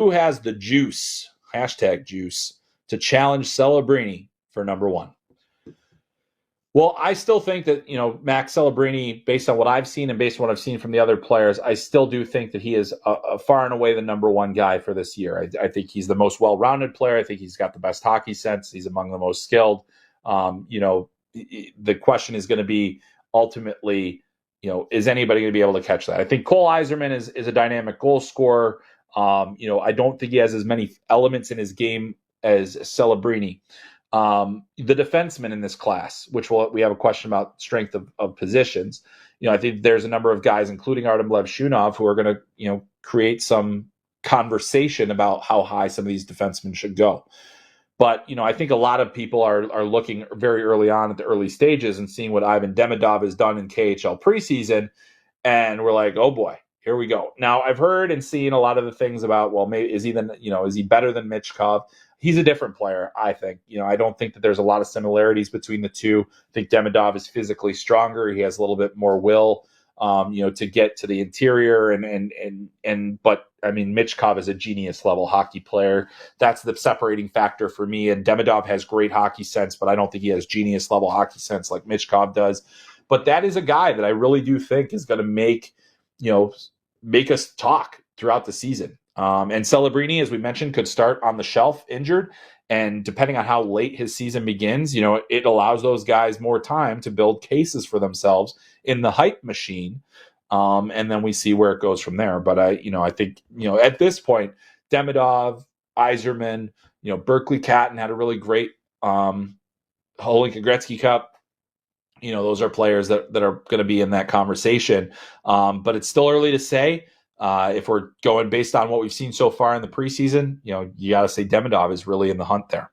who has the juice, #juice, to challenge Celebrini for number one? Well, I still think that, Mac Celebrini, based on what I've seen and based on what I've seen from the other players, I still do think that he is a far and away the number one guy for this year. I think he's the most well-rounded player. I think he's got the best hockey sense. He's among the most skilled. The question is going to be ultimately, is anybody going to be able to catch that? I think Cole Yzerman is a dynamic goal scorer. I don't think he has as many elements in his game as Celebrini. The defensemen in this class, which we have a question about strength of positions. I think there's a number of guys, including Artem Levshunov, who are going to, create some conversation about how high some of these defensemen should go. But, I think a lot of people are looking very early on at the early stages and seeing what Ivan Demidov has done in KHL preseason. And we're like, oh boy, here we go. Now, I've heard and seen a lot of the things about, well, maybe is he better than Michkov? He's a different player, I think. I don't think that there's a lot of similarities between the two. I think Demidov is physically stronger. He has a little bit more will, to get to the interior. But I mean, Michkov is a genius level hockey player. That's the separating factor for me. And Demidov has great hockey sense, but I don't think he has genius level hockey sense like Michkov does. But that is a guy that I really do think is going to make us talk throughout the season. And Celebrini, as we mentioned, could start on the shelf injured. And depending on how late his season begins, it allows those guys more time to build cases for themselves in the hype machine. And then we see where it goes from there. But I think, at this point, Demidov, Yzerman, Berkeley Catton had a really great Holinka Gretzky Cup. Those are players that are going to be in that conversation. But it's still early to say. If we're going based on what we've seen so far in the preseason, you got to say Demidov is really in the hunt there.